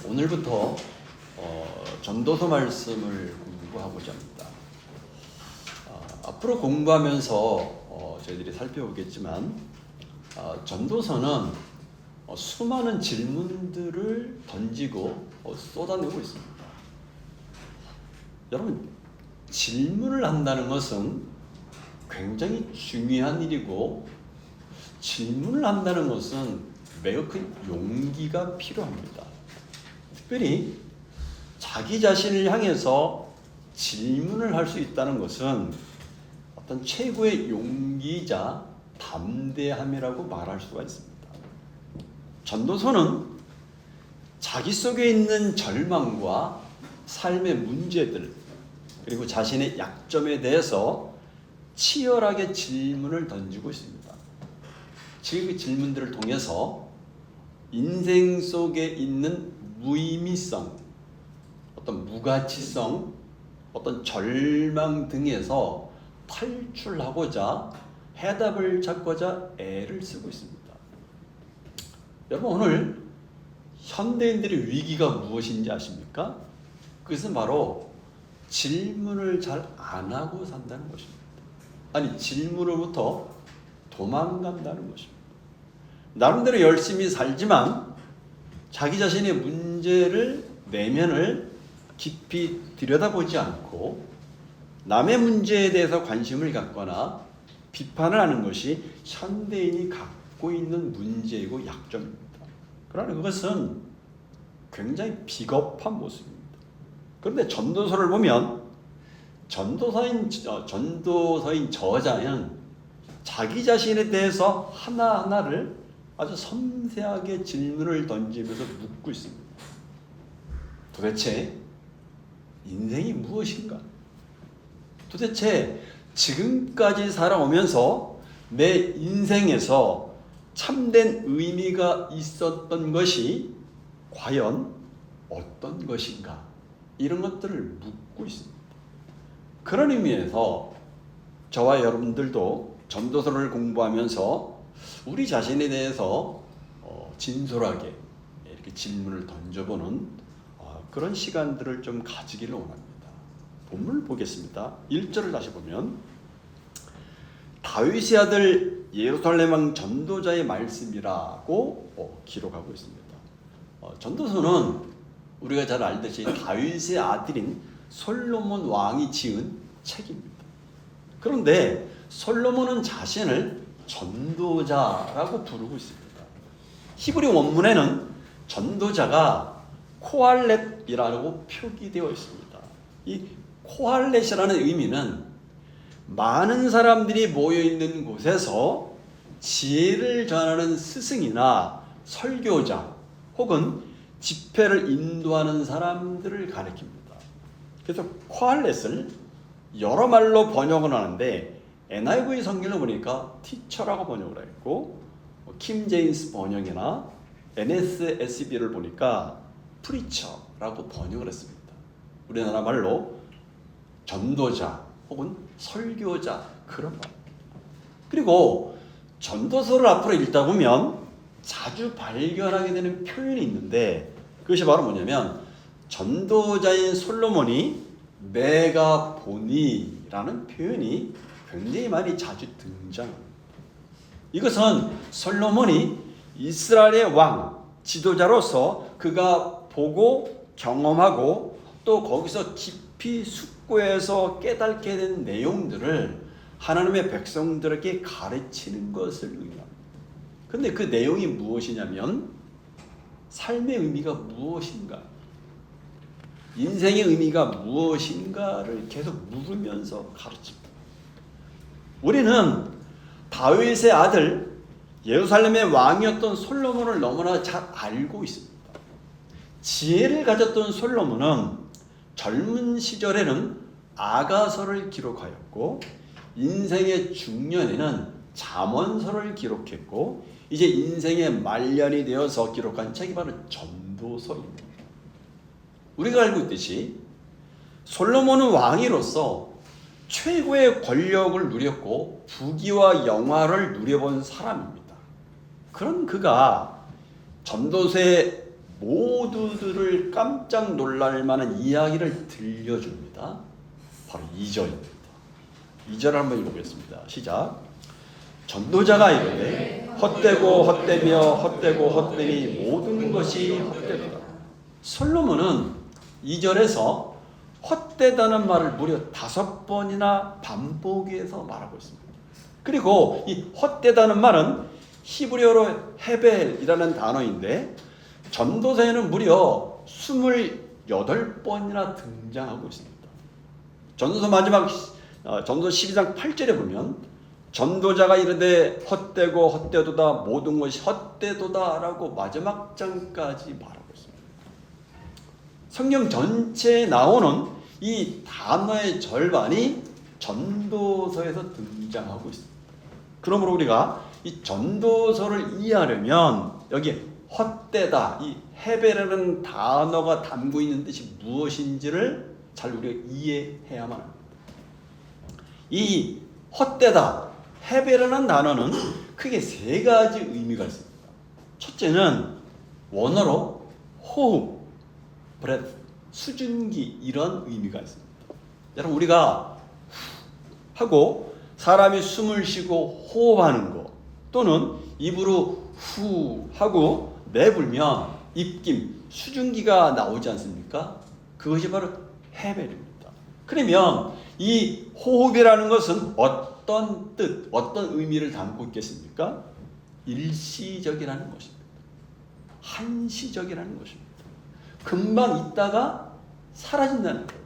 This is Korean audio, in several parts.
오늘부터 전도서 말씀을 공부하고자 합니다. 앞으로 공부하면서 저희들이 살펴보겠지만 전도서는 수많은 질문들을 던지고 쏟아내고 있습니다. 여러분, 질문을 한다는 것은 굉장히 중요한 일이고, 질문을 한다는 것은 매우 큰 용기가 필요합니다. 특별히 자기 자신을 향해서 질문을 할 수 있다는 것은 어떤 최고의 용기이자 담대함이라고 말할 수가 있습니다. 전도서는 자기 속에 있는 절망과 삶의 문제들, 그리고 자신의 약점에 대해서 치열하게 질문을 던지고 있습니다. 지금 그 질문들을 통해서 인생 속에 있는 무의미성, 어떤 무가치성, 어떤 절망 등에서 탈출하고자 해답을 찾고자 애를 쓰고 있습니다. 여러분, 오늘 현대인들의 위기가 무엇인지 아십니까? 그것은 바로 질문을 잘 안 하고 산다는 것입니다. 아니, 질문으로부터 도망간다는 것입니다. 나름대로 열심히 살지만 자기 자신의 문제를, 내면을 깊이 들여다보지 않고 남의 문제에 대해서 관심을 갖거나 비판을 하는 것이 현대인이 갖고 있는 문제이고 약점입니다. 그러나 그것은 굉장히 비겁한 모습입니다. 그런데 전도서를 보면 전도서인 저자는 자기 자신에 대해서 하나하나를 아주 섬세하게 질문을 던지면서 묻고 있습니다. 도대체 인생이 무엇인가? 도대체 지금까지 살아오면서 내 인생에서 참된 의미가 있었던 것이 과연 어떤 것인가? 이런 것들을 묻고 있습니다. 그런 의미에서 저와 여러분들도 전도서를 공부하면서 우리 자신에 대해서 진솔하게 이렇게 질문을 던져보는 그런 시간들을 좀 가지기를 원합니다. 본문을 보겠습니다. 1절을 다시 보면 다윗의 아들 예루살렘 왕 전도자의 말씀이라고 기록하고 있습니다. 전도서는 우리가 잘 알듯이 다윗의 아들인 솔로몬 왕이 지은 책입니다. 그런데 솔로몬은 자신을 전도자라고 부르고 있습니다. 히브리 원문에는 전도자가 코알렛이라고 표기되어 있습니다. 이 코알렛이라는 의미는 많은 사람들이 모여있는 곳에서 지혜를 전하는 스승이나 설교자 혹은 집회를 인도하는 사람들을 가리킵니다. 그래서 코알렛을 여러 말로 번역을 하는데 NIV 성경을 보니까 티처라고 번역을 했고, 킴 제임스 번역이나 NSSB를 보니까 프리처라고 번역을 했습니다. 우리나라 말로 전도자 혹은 설교자, 그런 말. 그리고 전도서를 앞으로 읽다 보면 자주 발견하게 되는 표현이 있는데, 그것이 바로 뭐냐면 전도자인 솔로몬이 메가보니라는 표현이 굉장히 많이 자주 등장합니다. 이것은 솔로몬이 이스라엘의 왕, 지도자로서 그가 보고 경험하고 또 거기서 깊이 숙고해서 깨닫게 된 내용들을 하나님의 백성들에게 가르치는 것을 의미합니다. 그런데 그 내용이 무엇이냐면 삶의 의미가 무엇인가, 인생의 의미가 무엇인가를 계속 물으면서 가르칩니다. 우리는 다윗의 아들 예루살렘의 왕이었던 솔로몬을 너무나 잘 알고 있습니다. 지혜를 가졌던 솔로몬은 젊은 시절에는 아가서를 기록하였고, 인생의 중년에는 잠언서를 기록했고, 이제 인생의 말년이 되어서 기록한 책이 바로 전도서입니다. 우리가 알고 있듯이 솔로몬은 왕으로서 최고의 권력을 누렸고 부귀와 영화를 누려본 사람입니다. 그런 그가 전도서의 모두들을 깜짝 놀랄 만한 이야기를 들려줍니다. 바로 2절입니다. 2절 한번 읽어보겠습니다. 시작. 전도자가 이르되 헛되고 헛되며 헛되고 헛되니 모든 것이 헛되도다. 솔로몬은 2절에서 헛되다는 말을 무려 5번이나 반복해서 말하고 있습니다. 그리고 이 헛되다는 말은 히브리어로 헤벨이라는 단어인데 전도서에는 무려 28번이나 등장하고 있습니다. 전도서 마지막 전도서 12장 8절에 보면 전도자가 이르되 헛되고 헛되도다 모든 것이 헛되도다 라고 마지막 장까지 말하고 있습니다. 성경 전체에 나오는 이 단어의 절반이 전도서에서 등장하고 있습니다. 그러므로 우리가 이 전도서를 이해하려면 여기 헛되다, 이 헤벨이라는 단어가 담고 있는 뜻이 무엇인지를 잘 우리가 이해해야만 합니다. 이 헛되다, 헤벨이라는 단어는 크게 3가지 의미가 있습니다. 첫째는 원어로 호흡, breath, 수증기 이런 의미가 있습니다. 여러분 우리가 하고 사람이 숨을 쉬고 호흡하는 거 또는 입으로 후 하고 내불면 입김, 수증기가 나오지 않습니까? 그것이 바로 헤벨입니다. 그러면 이 호흡이라는 것은 어떤 뜻, 어떤 의미를 담고 있겠습니까? 일시적이라는 것입니다. 한시적이라는 것입니다. 금방 있다가 사라진다는 거예요.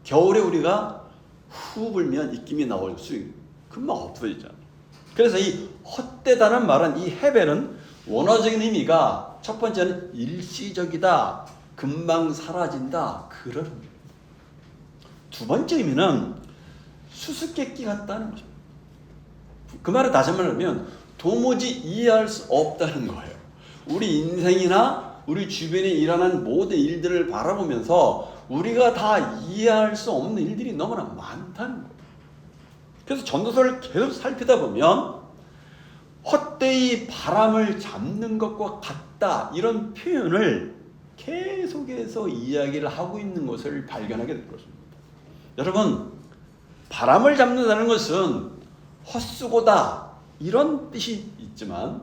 겨울에 우리가 후 불면 입김이 나올 수 금방 없어지잖아요. 그래서 이 헛되다는 말은 이 헤벨은 원어적인 의미가 첫 번째는 일시적이다, 금방 사라진다 그런 의미입니다. 두 번째 의미는 수수께끼 같다는 것입니다. 그 말을 다시 말하면 도무지 이해할 수 없다는 거예요. 우리 인생이나 우리 주변에 일어나는 모든 일들을 바라보면서 우리가 다 이해할 수 없는 일들이 너무나 많다는 거예요. 그래서 전도서를 계속 살피다 보면 헛되이 바람을 잡는 것과 같다 이런 표현을 계속해서 이야기를 하고 있는 것을 발견하게 될 것입니다. 여러분 바람을 잡는다는 것은 헛수고다 이런 뜻이 있지만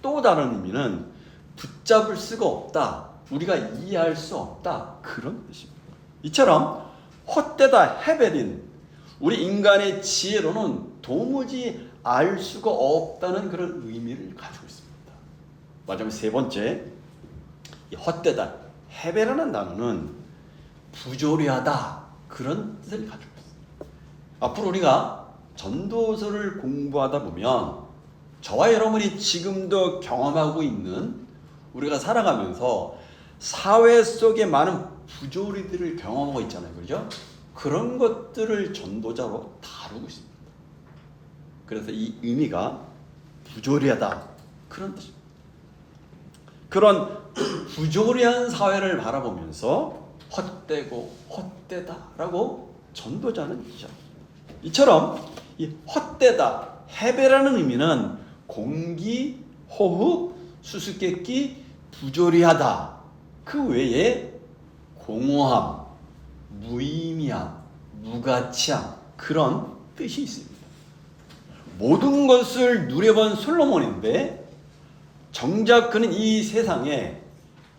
또 다른 의미는 붙잡을 수가 없다, 우리가 이해할 수 없다 그런 뜻입니다. 이처럼 헛되다 헤벨인 우리 인간의 지혜로는 도무지 알 수가 없다는 그런 의미를 가지고 있습니다. 마지막 세 번째, 이 헛되다 헤벨이라는 단어는 부조리하다 그런 뜻을 가지고 있습니다. 앞으로 우리가 전도서를 공부하다 보면 저와 여러분이 지금도 경험하고 있는 우리가 살아가면서 사회 속에 많은 부조리들을 경험하고 있잖아요. 그렇죠? 그런 것들을 전도자로 다루고 있습니다. 그래서 이 의미가 부조리하다 그런 뜻입니다. 그런 부조리한 사회를 바라보면서 헛되고 헛되다라고 전도자는 얘기합니다. 이처럼 이 헛되다 헤벨이라는 의미는 공기, 호흡, 수수께끼, 부조리하다 그 외에 공허함, 무의미함, 무가치함 그런 뜻이 있습니다. 모든 것을 누려본 솔로몬인데 정작 그는 이 세상에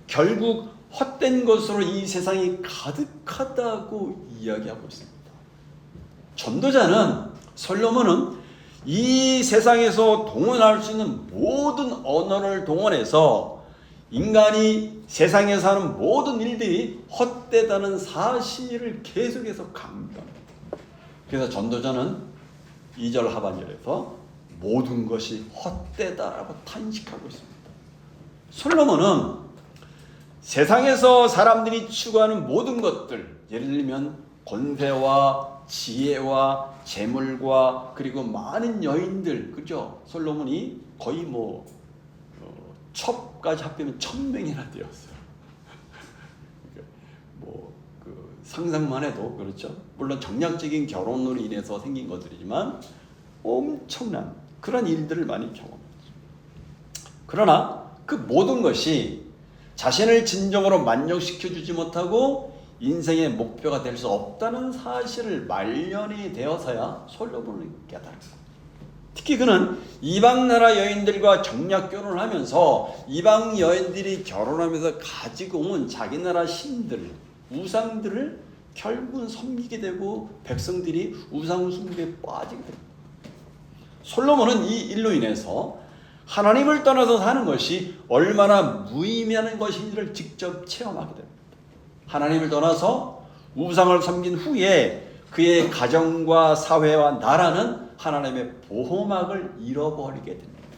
결국 헛된 것으로 이 세상이 가득하다고 이야기하고 있습니다. 전도자는 솔로몬은 이 세상에서 동원할 수 있는 모든 언어를 동원해서 인간이 세상에서 하는 모든 일들이 헛되다는 사실을 계속해서 강조합니다. 그래서 전도자는 2절 하반절에서 모든 것이 헛되다라고 탄식하고 있습니다. 솔로몬은 세상에서 사람들이 추구하는 모든 것들, 예를 들면 권세와 지혜와 재물과 그리고 많은 여인들, 그죠? 솔로몬이 거의 첩까지 합하면 1000명이나 되었어요. 상상만 해도 그렇죠. 물론 정략적인 결혼으로 인해서 생긴 것들이지만 엄청난 그런 일들을 많이 경험했죠. 그러나 그 모든 것이 자신을 진정으로 만족시켜주지 못하고 인생의 목표가 될 수 없다는 사실을 말년이 되어서야 솔로몬이 깨달았습니다. 특히 그는 이방 나라 여인들과 정략 결혼을 하면서 이방 여인들이 결혼하면서 가지고 온 자기 나라 신들, 우상들을 결국은 섬기게 되고 백성들이 우상 숭배에 빠지게 됩니다. 솔로몬은 이 일로 인해서 하나님을 떠나서 사는 것이 얼마나 무의미한 것인지를 직접 체험하게 됩니다. 하나님을 떠나서 우상을 섬긴 후에 그의 가정과 사회와 나라는 하나님의 보호막을 잃어버리게 됩니다.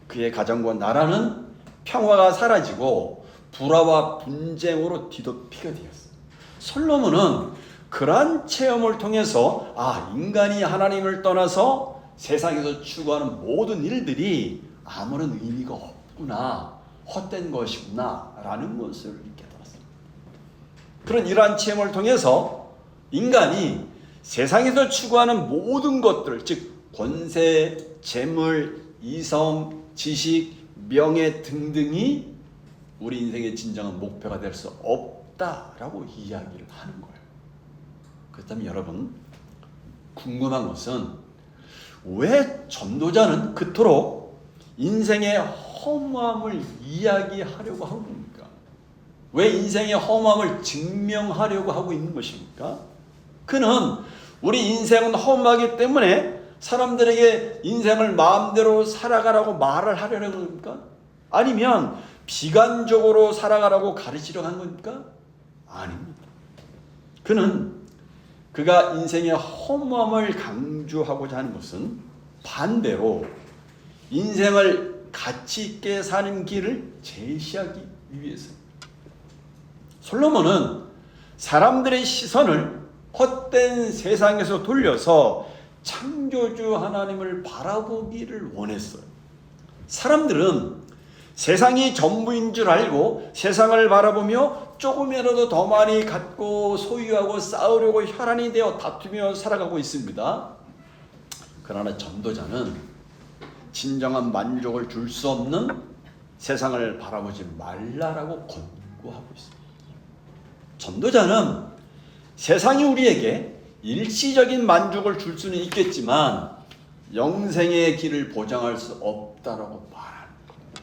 그의 가정과 나라는 평화가 사라지고 불화와 분쟁으로 뒤덮이게 되었어요. 솔로몬은 그러한 체험을 통해서 인간이 하나님을 떠나서 세상에서 추구하는 모든 일들이 아무런 의미가 없구나, 헛된 것이구나 라는 것을 깨달았습니다. 그런 이러한 체험을 통해서 인간이 세상에서 추구하는 모든 것들, 즉 권세, 재물, 이성, 지식, 명예 등등이 우리 인생의 진정한 목표가 될 수 없다라고 이야기를 하는 거예요. 그렇다면 여러분, 궁금한 것은 왜 전도자는 그토록 인생의 허무함을 이야기하려고 하는 겁니까? 왜 인생의 허무함을 증명하려고 하고 있는 것입니까? 그는 우리 인생은 허무하기 때문에 사람들에게 인생을 마음대로 살아가라고 말을 하려는 겁니까? 아니면 비관적으로 살아가라고 가르치려고 하는 겁니까? 아닙니다. 그는 그가 인생의 허무함을 강조하고자 하는 것은 반대로 인생을 가치 있게 사는 길을 제시하기 위해서입니다. 솔로몬은 사람들의 시선을 헛된 세상에서 돌려서 창조주 하나님을 바라보기를 원했어요. 사람들은 세상이 전부인 줄 알고 세상을 바라보며 조금이라도 더 많이 갖고 소유하고 싸우려고 혈안이 되어 다투며 살아가고 있습니다. 그러나 전도자는 진정한 만족을 줄 수 없는 세상을 바라보지 말라라고 권고하고 있습니다. 전도자는 세상이 우리에게 일시적인 만족을 줄 수는 있겠지만 영생의 길을 보장할 수 없다라고 말하는 겁니다.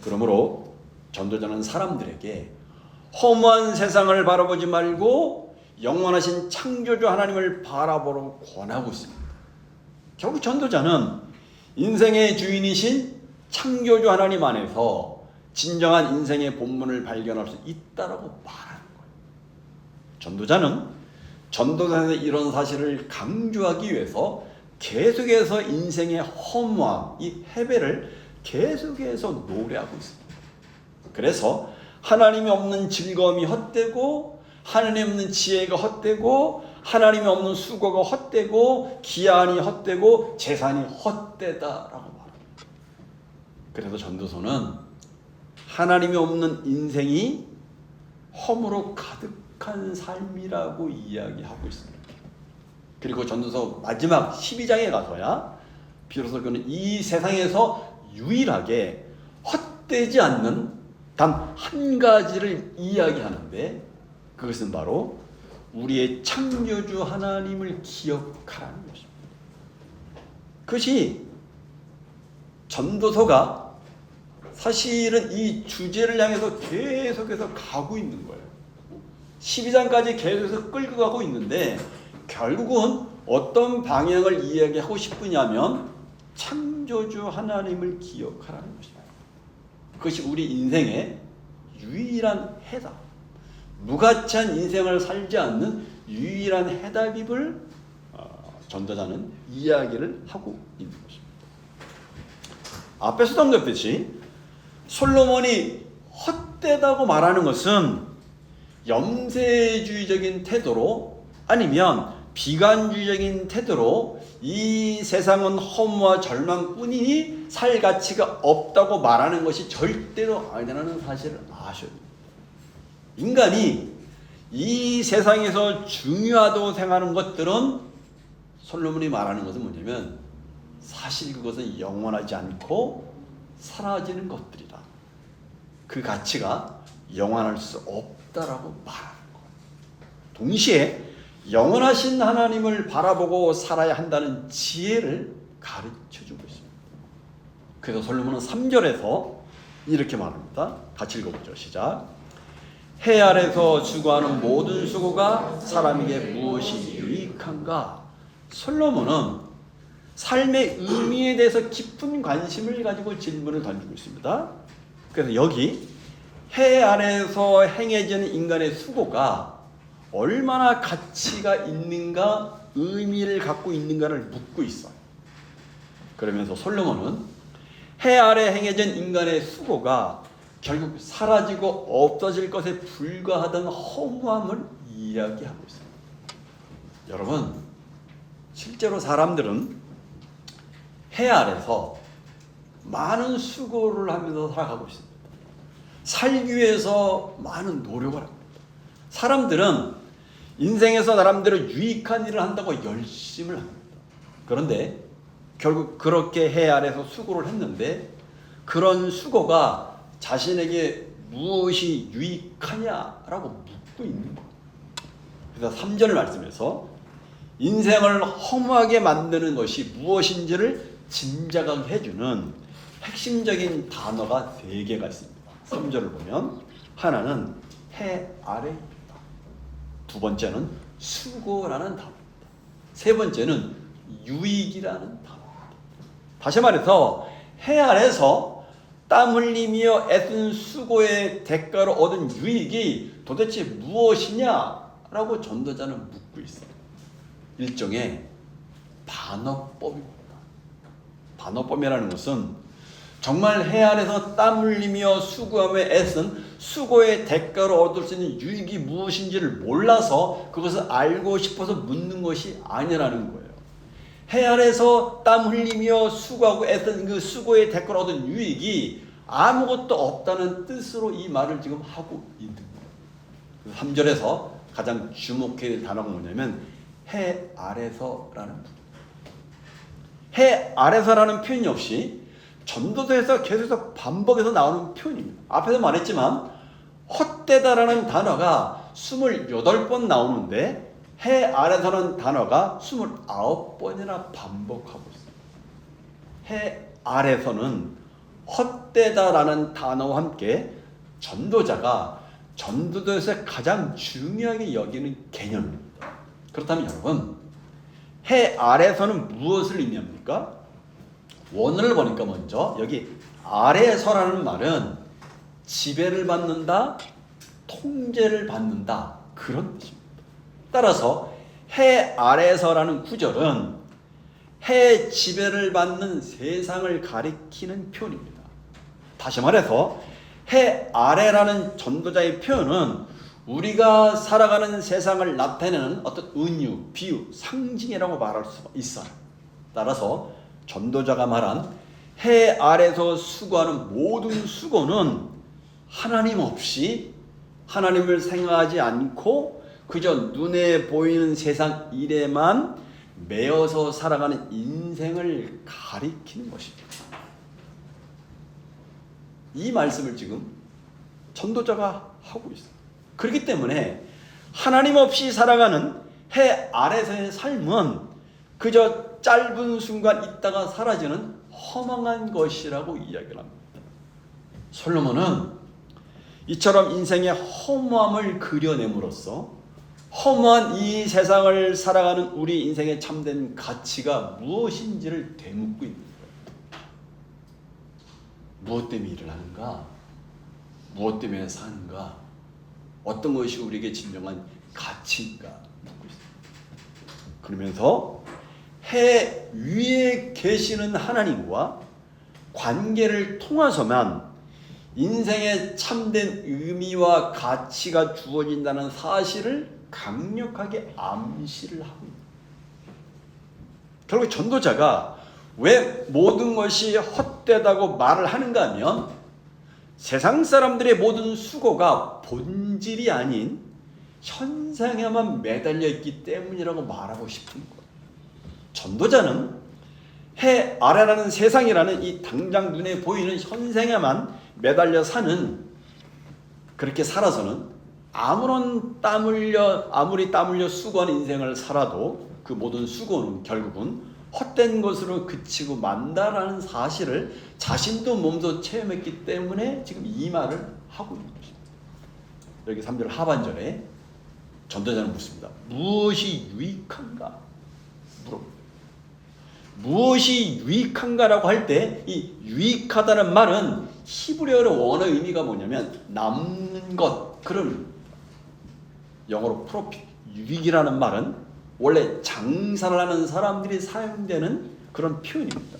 그러므로 전도자는 사람들에게 허무한 세상을 바라보지 말고 영원하신 창조주 하나님을 바라보라고 권하고 있습니다. 결국 전도자는 인생의 주인이신 창조주 하나님 안에서 진정한 인생의 본문을 발견할 수 있다라고 말하는 거예요. 전도자는 전도자의 이런 사실을 강조하기 위해서 계속해서 인생의 허무함, 이 해배를 계속해서 노래하고 있습니다. 그래서 하나님이 없는 즐거움이 헛되고 하나님 없는 지혜가 헛되고 하나님이 없는 수고가 헛되고 기한이 헛되고 재산이 헛되다라고 말합니다. 그래서 전도서는 하나님이 없는 인생이 허무로 가득한 삶이라고 이야기하고 있습니다. 그리고 전도서 마지막 12장에 가서야 비로소 그는 이 세상에서 유일하게 헛되지 않는 단 한 가지를 이야기하는데 그것은 바로 우리의 창조주 하나님을 기억하라는 것입니다. 그것이 전도서가 사실은 이 주제를 향해서 계속해서 가고 있는 거예요. 12장까지 계속해서 끌고 가고 있는데 결국은 어떤 방향을 이야기하고 싶으냐면 창조주 하나님을 기억하라는 것입니다. 그것이 우리 인생의 유일한 해답, 무가치한 인생을 살지 않는 유일한 해답임을 전도자는 이야기를 하고 있는 것입니다. 앞에서 언급했듯이 솔로몬이 헛되다고 말하는 것은 염세주의적인 태도로 아니면 비관주의적인 태도로 이 세상은 허무와 절망뿐이니 살 가치가 없다고 말하는 것이 절대로 아니라는 사실을 아셔야 됩니다. 인간이 이 세상에서 중요하다고 생각하는 것들은 솔로몬이 말하는 것은 뭐냐면 사실 그것은 영원하지 않고 사라지는 것들이다. 그 가치가 영원할 수 없다라고 말하는 거예요. 동시에 영원하신 하나님을 바라보고 살아야 한다는 지혜를 가르쳐주고 있습니다. 그래서 솔로몬은 3절에서 이렇게 말합니다. 같이 읽어보죠. 시작. 해 아래서 수고하는 모든 수고가 사람에게 무엇이 유익한가? 솔로몬은 삶의 의미에 대해서 깊은 관심을 가지고 질문을 던지고 있습니다. 그래서 여기 해 아래에서 행해지는 인간의 수고가 얼마나 가치가 있는가, 의미를 갖고 있는가를 묻고 있어요. 그러면서 솔로몬은 해 아래 행해진 인간의 수고가 결국 사라지고 없어질 것에 불과하던 허무함을 이야기하고 있습니다. 여러분, 실제로 사람들은 해 아래서 많은 수고를 하면서 살아가고 있습니다. 살기 위해서 많은 노력을 합니다. 사람들은 인생에서 나름대로 유익한 일을 한다고 열심을 합니다. 그런데 결국 그렇게 해 아래서 수고를 했는데 그런 수고가 자신에게 무엇이 유익하냐라고 묻고 있는 거예요. 그래서 3절 말씀에서 인생을 허무하게 만드는 것이 무엇인지를 짐작하게 해주는 핵심적인 단어가 3개가 있습니다. 3절을 보면 하나는 해 아래입니다. 두 번째는 수고라는 단어입니다. 세 번째는 유익이라는 단어입니다. 다시 말해서 해 아래서 땀 흘리며 애쓴 수고의 대가로 얻은 유익이 도대체 무엇이냐라고 전도자는 묻고 있어요. 일종의 반어법입니다. 반어법이라는 것은 정말 해 아래서 땀 흘리며 수고하며 애쓴 수고의 대가로 얻을 수 있는 유익이 무엇인지를 몰라서 그것을 알고 싶어서 묻는 것이 아니라는 거예요. 해 아래서 땀 흘리며 수고하고 애쓴 그 수고의 대가로 얻은 유익이 아무것도 없다는 뜻으로 이 말을 지금 하고 있는 거예요. 3절에서 가장 주목해야 될 단어가 뭐냐면 해 아래서라는 부분. 해 아래서라는 표현 역시 전도서에서 계속해서 반복해서 나오는 표현입니다. 앞에서 말했지만 헛되다라는 단어가 28번 나오는데 해 아래서라는 단어가 29번이나 반복하고 있습니다. 해 아래서는 헛되다라는 단어와 함께 전도자가 전도서에서 가장 중요하게 여기는 개념입니다. 그렇다면 여러분, 해 아래서는 무엇을 의미합니까? 원어를 보니까 먼저 여기 아래서라는 말은 지배를 받는다, 통제를 받는다 그런 뜻입니다. 따라서 해 아래서라는 구절은 해 지배를 받는 세상을 가리키는 표현입니다. 다시 말해서 해 아래라는 전도자의 표현은 우리가 살아가는 세상을 나타내는 어떤 은유, 비유, 상징이라고 말할 수 있어요. 따라서 전도자가 말한 해 아래서 수고하는 모든 수고는 하나님 없이 하나님을 생각하지 않고 그저 눈에 보이는 세상 일에만 매여서 살아가는 인생을 가리키는 것입니다. 이 말씀을 지금 전도자가 하고 있어요. 그렇기 때문에 하나님 없이 살아가는 해 아래서의 삶은 그저 짧은 순간 있다가 사라지는 허망한 것이라고 이야기를 합니다. 솔로몬은 이처럼 인생의 허무함을 그려냄으로써 허무한 이 세상을 살아가는 우리 인생의 참된 가치가 무엇인지를 되묻고 있는 거예요. 무엇 때문에 일을 하는가? 무엇 때문에 사는가? 어떤 것이 우리에게 진정한 가치인가? 묻고 있습니다. 그러면서 해 위에 계시는 하나님과 관계를 통해서만 인생의 참된 의미와 가치가 주어진다는 사실을 강력하게 암시를 하고 있습니다. 결국 전도자가 왜 모든 것이 헛되다고 말을 하는가 하면 세상 사람들의 모든 수고가 본질이 아닌 현상에만 매달려 있기 때문이라고 말하고 싶은 거예요. 전도자는 해 아래라는 세상이라는 이 당장 눈에 보이는 현상에만 매달려 사는 그렇게 살아서는 아무리 땀 흘려 수고하는 인생을 살아도 그 모든 수고는 결국은 헛된 것으로 그치고 만다라는 사실을 자신도 몸소 체험했기 때문에 지금 이 말을 하고 있는 것입니다. 여기 3절 하반절에 전도자는 묻습니다. 무엇이 유익한가? 물어봅니다. 무엇이 유익한가라고 할 때 이 유익하다는 말은 히브리어의 원어 의미가 뭐냐면 남는 것, 그런 영어로 프로핏, 유익이라는 말은 원래 장사를 하는 사람들이 사용되는 그런 표현입니다.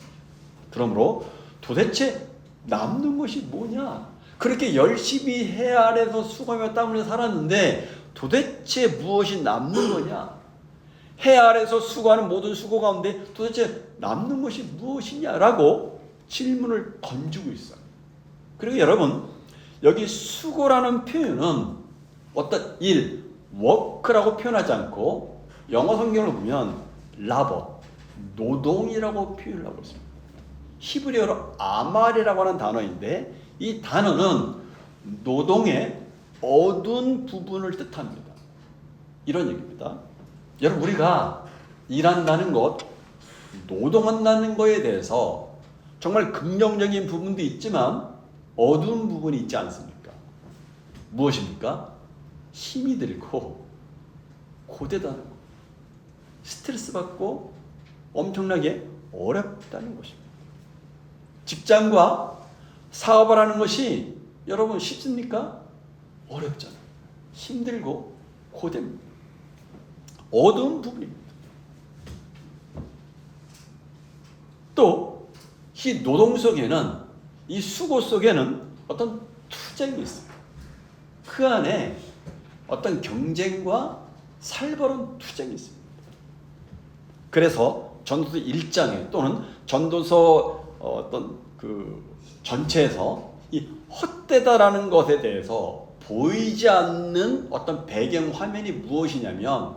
그러므로 도대체 남는 것이 뭐냐? 그렇게 열심히 해 아래서 수고하며 땀 흘려 살았는데 도대체 무엇이 남는 거냐? 해 아래서 수고하는 모든 수고 가운데 도대체 남는 것이 무엇이냐라고 질문을 던지고 있어요. 그리고 여러분, 여기 수고라는 표현은 어떤 일, 워크라고 표현하지 않고 영어 성경을 보면 라버, 노동이라고 표현을 하고 있습니다. 히브리어로 아말이라고 하는 단어인데 이 단어는 노동의 어두운 부분을 뜻합니다. 이런 얘기입니다. 여러분, 우리가 일한다는 것, 노동한다는 것에 대해서 정말 긍정적인 부분도 있지만 어두운 부분이 있지 않습니까? 무엇입니까? 힘이 들고 고되다는 것, 스트레스 받고 엄청나게 어렵다는 것입니다. 직장과 사업을 하는 것이 여러분 쉽습니까? 어렵잖아요. 힘들고 고됩니다. 어두운 부분입니다. 또 이 노동 속에는, 이 수고 속에는 어떤 투쟁이 있습니다. 그 안에 어떤 경쟁과 살벌한 투쟁이 있습니다. 그래서 전도서 1장에 또는 전도서 어떤 그 전체에서 이 헛되다라는 것에 대해서 보이지 않는 어떤 배경 화면이 무엇이냐면,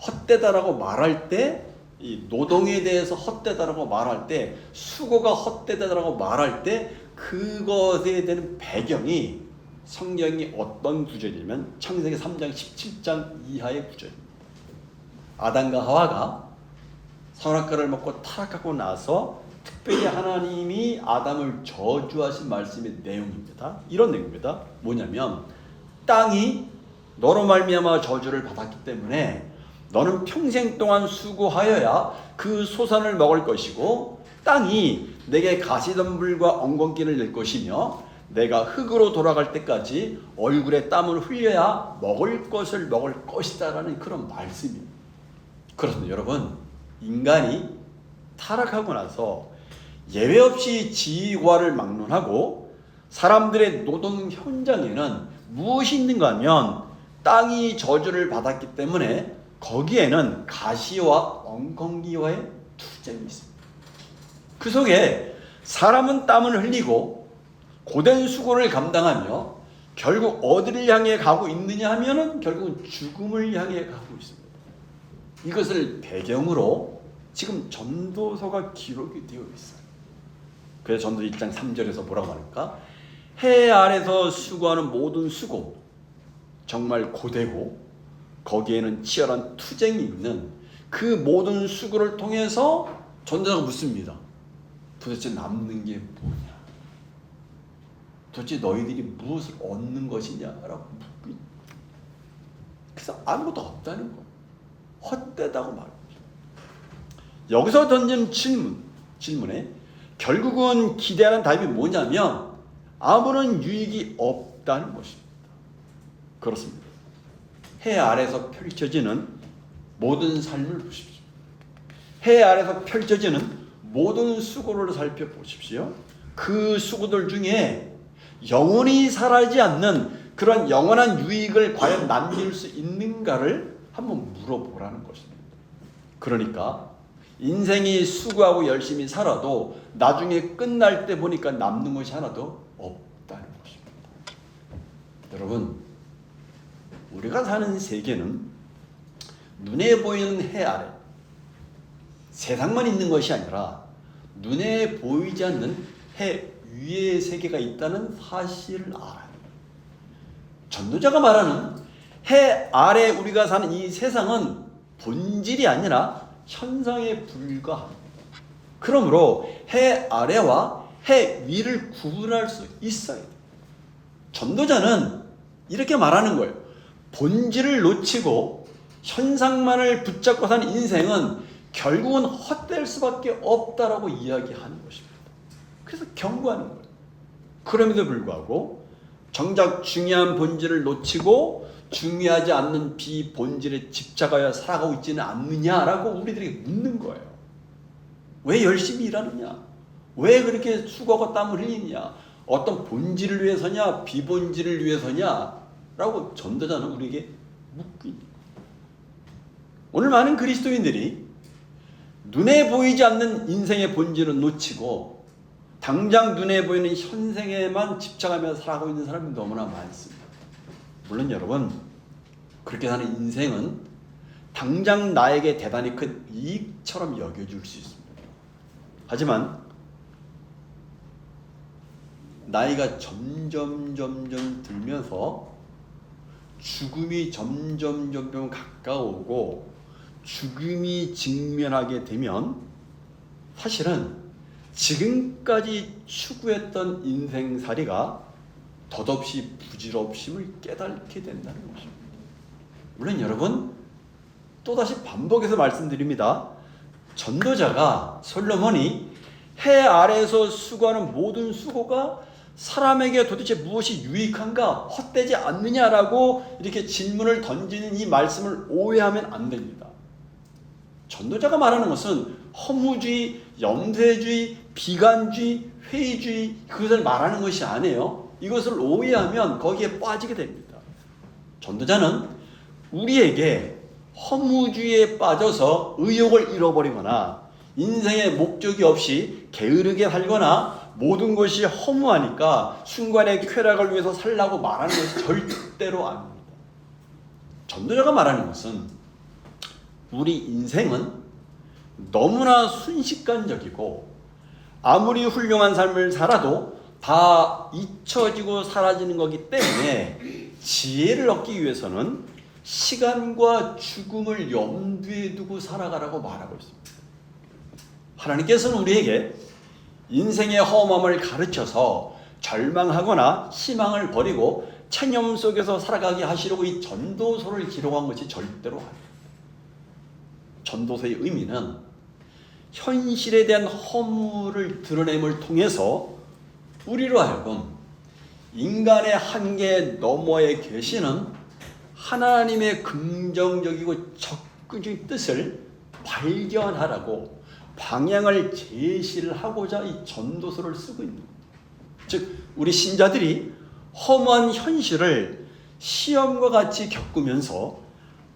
헛되다라고 말할 때, 이 노동에 대해서 헛되다라고 말할 때, 수고가 헛되다라고 말할 때 그것에 대한 배경이 성경이 어떤 구절이냐면 창세기 3장 17장 이하의 구절입니다. 아담과 하와가 선악과를 먹고 타락하고 나서 특별히 하나님이 아담을 저주하신 말씀의 내용입니다. 이런 내용입니다. 뭐냐면 땅이 너로 말미암아 저주를 받았기 때문에 너는 평생 동안 수고하여야 그 소산을 먹을 것이고 땅이 내게 가시덤불과 엉겅퀴를 낼 것이며 내가 흙으로 돌아갈 때까지 얼굴에 땀을 흘려야 먹을 것을 먹을 것이다 라는 그런 말씀입니다. 그렇습니다. 여러분, 인간이 타락하고 나서 예외 없이 지위과를 막론하고 사람들의 노동 현장에는 무엇이 있는가 하면 땅이 저주를 받았기 때문에 거기에는 가시와 엉겅퀴와의 투쟁이 있습니다. 그 속에 사람은 땀을 흘리고 고된 수고를 감당하며 결국 어디를 향해 가고 있느냐 하면은 결국은 죽음을 향해 가고 있습니다. 이것을 배경으로 지금 전도서가 기록이 되어 있어요. 그래서 전도 1장 3절에서 뭐라고 하니까 해 아래서 수고하는 모든 수고, 정말 고되고 거기에는 치열한 투쟁이 있는 그 모든 수고를 통해서 전도자가 묻습니다. 도대체 남는 게 뭐냐? 도대체 너희들이 무엇을 얻는 것이냐라고 묻고 있는 거예요. 그래서 아무것도 없다는 거, 헛되다고 말합니다. 여기서 던진 질문에 결국은 기대하는 답이 뭐냐면 아무런 유익이 없다는 것입니다. 그렇습니다. 해 아래서 펼쳐지는 모든 삶을 보십시오. 해 아래서 펼쳐지는 모든 수고를 살펴보십시오. 그 수고들 중에 영원히 사라지지 않는 그런 영원한 유익을 과연 남길 수 있는가를 한번 물어보라는 것입니다. 그러니까 인생이 수고하고 열심히 살아도 나중에 끝날 때 보니까 남는 것이 하나도 없다는 것입니다. 여러분, 우리가 사는 세계는 눈에 보이는 해 아래, 세상만 있는 것이 아니라 눈에 보이지 않는 해 위의 세계가 있다는 사실을 알아요. 전도자가 말하는 해 아래 우리가 사는 이 세상은 본질이 아니라 현상에 불과합니다. 그러므로 해 아래와 해 위를 구분할 수 있어야 돼요. 전도자는 이렇게 말하는 거예요. 본질을 놓치고 현상만을 붙잡고 사는 인생은 결국은 헛될 수밖에 없다라고 이야기하는 것입니다. 그래서 경고하는 거예요. 그럼에도 불구하고 정작 중요한 본질을 놓치고 중요하지 않는 비본질에 집착하여 살아가고 있지는 않느냐라고 우리들에게 묻는 거예요. 왜 열심히 일하느냐? 왜 그렇게 수고하고 땀을 흘리느냐? 어떤 본질을 위해서냐? 비본질을 위해서냐? 라고 전도자는 우리에게 묻고 있는 거예요. 오늘 많은 그리스도인들이 눈에 보이지 않는 인생의 본질은 놓치고 당장 눈에 보이는 현생에만 집착하며 살아가고 있는 사람이 너무나 많습니다. 물론 여러분, 그렇게 사는 인생은 당장 나에게 대단히 큰 이익처럼 여겨질 수 있습니다. 하지만 나이가 점점 들면서 죽음이 점점 가까우고 죽음이 직면하게 되면 사실은 지금까지 추구했던 인생살이가 덧없이 부질없음을 깨닫게 된다는 것입니다. 물론 여러분, 또다시 반복해서 말씀드립니다. 전도자가 솔로몬이 해 아래에서 수고하는 모든 수고가 사람에게 도대체 무엇이 유익한가, 헛되지 않느냐라고 이렇게 질문을 던지는 이 말씀을 오해하면 안 됩니다. 전도자가 말하는 것은 허무주의, 염세주의, 비관주의, 회의주의, 그것을 말하는 것이 아니에요. 이것을 오해하면 거기에 빠지게 됩니다. 전도자는 우리에게 허무주의에 빠져서 의욕을 잃어버리거나 인생의 목적이 없이 게으르게 살거나 모든 것이 허무하니까 순간의 쾌락을 위해서 살라고 말하는 것이 절대로 아닙니다. 전도자가 말하는 것은 우리 인생은 너무나 순식간적이고 아무리 훌륭한 삶을 살아도 다 잊혀지고 사라지는 거기 때문에 지혜를 얻기 위해서는 시간과 죽음을 염두에 두고 살아가라고 말하고 있습니다. 하나님께서는 우리에게 인생의 허무함을 가르쳐서 절망하거나 희망을 버리고 체념 속에서 살아가게 하시려고 이 전도서를 기록한 것이 절대로 아닙니다. 전도서의 의미는 현실에 대한 허무를 드러냄을 통해서 우리로 하여금 인간의 한계 너머에 계시는 하나님의 긍정적이고 적극적인 뜻을 발견하라고 방향을 제시를 하고자 이 전도서를 쓰고 있는 겁니다. 즉 우리 신자들이 험한 현실을 시험과 같이 겪으면서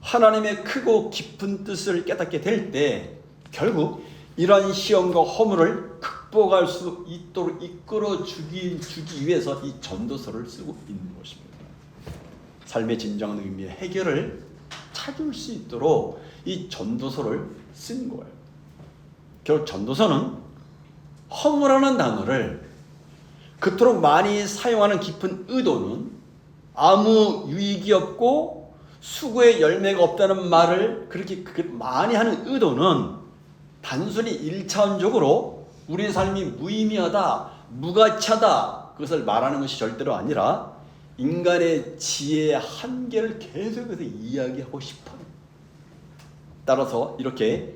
하나님의 크고 깊은 뜻을 깨닫게 될 때 결국 이러한 시험과 허물을 극복할 수 있도록 이끌어 주기 위해서 이 전도서를 쓰고 있는 것입니다. 삶의 진정한 의미의 해결을 찾을 수 있도록 이 전도서를 쓴 거예요. 결국 전도서는 허무라는 단어를 그토록 많이 사용하는 깊은 의도는 아무 유익이 없고 수고의 열매가 없다는 말을 그렇게 많이 하는 의도는 단순히 1차원적으로 우리의 삶이 무의미하다, 무가치하다 그것을 말하는 것이 절대로 아니라 인간의 지혜의 한계를 계속해서 이야기하고 싶어요. 따라서 이렇게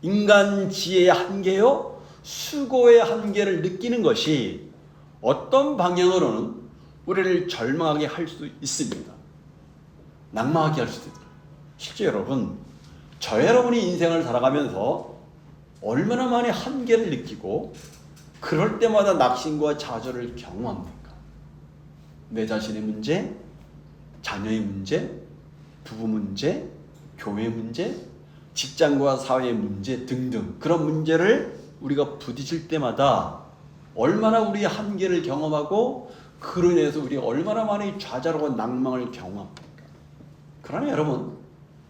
인간 지혜의 한계요, 수고의 한계를 느끼는 것이 어떤 방향으로는 우리를 절망하게 할 수 있습니다. 낭망하게 할 수도 있습니다. 실제 여러분, 저 여러분이 인생을 살아가면서 얼마나 많이 한계를 느끼고 그럴 때마다 낙심과 좌절을 경험합니까? 내 자신의 문제, 자녀의 문제, 부부 문제, 교회 문제, 직장과 사회의 문제 등등 그런 문제를 우리가 부딪힐 때마다 얼마나 우리의 한계를 경험하고 그로 인해서 우리가 얼마나 많이 좌절하고 낭망을 경험합니까? 그러나 여러분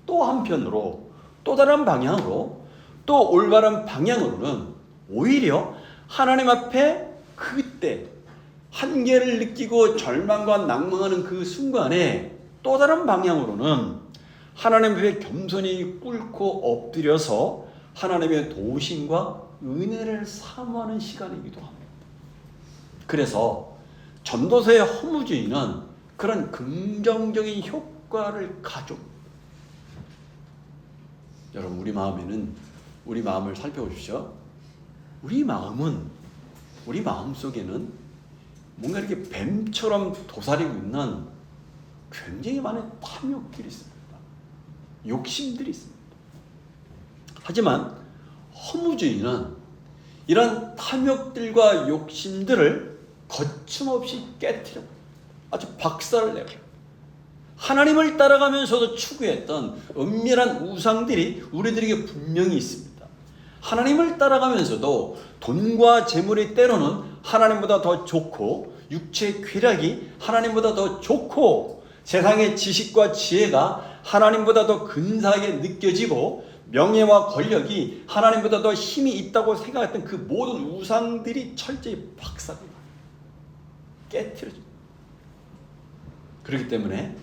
또 한편으로 또 다른 방향으로 또 올바른 방향으로는 오히려 하나님 앞에 그때 한계를 느끼고 절망과 낭망하는 그 순간에 또 다른 방향으로는 하나님 앞에 겸손히 꿇고 엎드려서 하나님의 도우심과 은혜를 사모하는 시간이기도 합니다. 그래서 전도서의 허무주의는 그런 긍정적인 효과를 가져옵니다. 여러분, 우리 마음을 살펴보십시오. 우리 마음 속에는 뭔가 이렇게 뱀처럼 도사리고 있는 굉장히 많은 탐욕들이 있습니다. 욕심들이 있습니다. 하지만 허무주의는 이런 탐욕들과 욕심들을 거침없이 깨트려 아주 박살을 내요. 하나님을 따라가면서도 추구했던 은밀한 우상들이 우리들에게 분명히 있습니다. 하나님을 따라가면서도 돈과 재물이 때로는 하나님보다 더 좋고, 육체의 쾌락이 하나님보다 더 좋고, 세상의 지식과 지혜가 하나님보다 더 근사하게 느껴지고, 명예와 권력이 하나님보다 더 힘이 있다고 생각했던 그 모든 우상들이 철저히 박살납니다. 깨트려집니다. 그렇기 때문에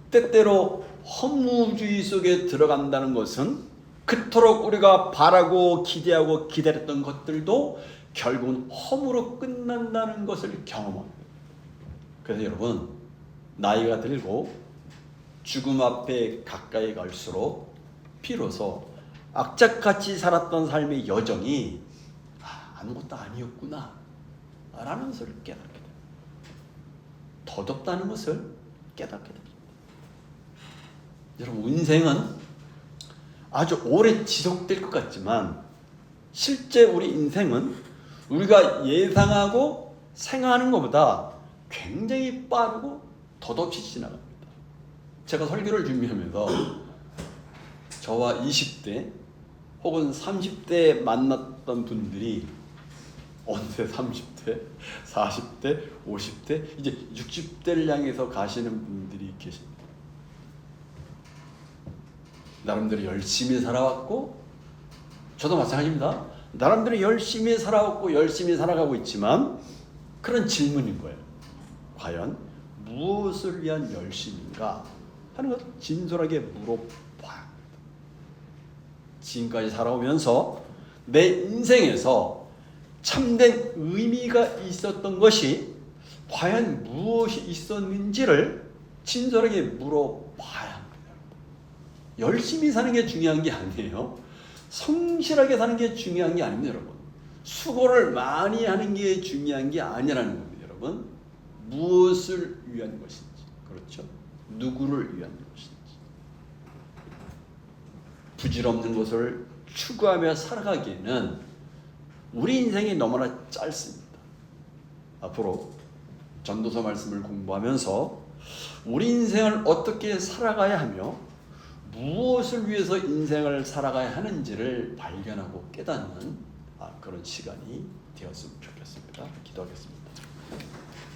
때때로 허무주의 속에 들어간다는 것은 그토록 우리가 바라고 기대하고 기다렸던 것들도 결국은 허무로 끝난다는 것을 경험합니다. 그래서 여러분, 나이가 들고 죽음 앞에 가까이 갈수록 비로소 악착같이 살았던 삶의 여정이 아무것도 아니었구나 라는 것을 깨닫게 됩니다. 덧없다는 것을 깨닫게 됩니다. 여러분, 인생은 아주 오래 지속될 것 같지만 실제 우리 인생은 우리가 예상하고 생각하는 것보다 굉장히 빠르고 덧없이 지나갑니다. 제가 설교를 준비하면서 저와 20대 혹은 30대 만났던 분들이 어느새 30대, 40대, 50대, 이제 60대를 향해서 가시는 분들이 계십니다. 나름대로 열심히 살아왔고, 저도 마찬가지입니다. 나름대로 열심히 살아왔고 열심히 살아가고 있지만 그런 질문인 거예요. 과연 무엇을 위한 열심인가 하는 것을 진솔하게 물어봐야 합니다. 지금까지 살아오면서 내 인생에서 참된 의미가 있었던 것이 과연 무엇이 있었는지를 진솔하게 물어봐야 합니다. 열심히 사는 게 중요한 게 아니에요. 성실하게 사는 게 중요한 게 아닙니다, 여러분. 수고를 많이 하는 게 중요한 게 아니라는 겁니다, 여러분. 무엇을 위한 것인지, 그렇죠? 누구를 위한 것인지. 부질없는 것을 추구하며 살아가기에는 우리 인생이 너무나 짧습니다. 앞으로 전도서 말씀을 공부하면서 우리 인생을 어떻게 살아가야 하며 무엇을 위해서 인생을 살아가야 하는지를 발견하고 깨닫는 그런 시간이 되었으면 좋겠습니다. 기도하겠습니다.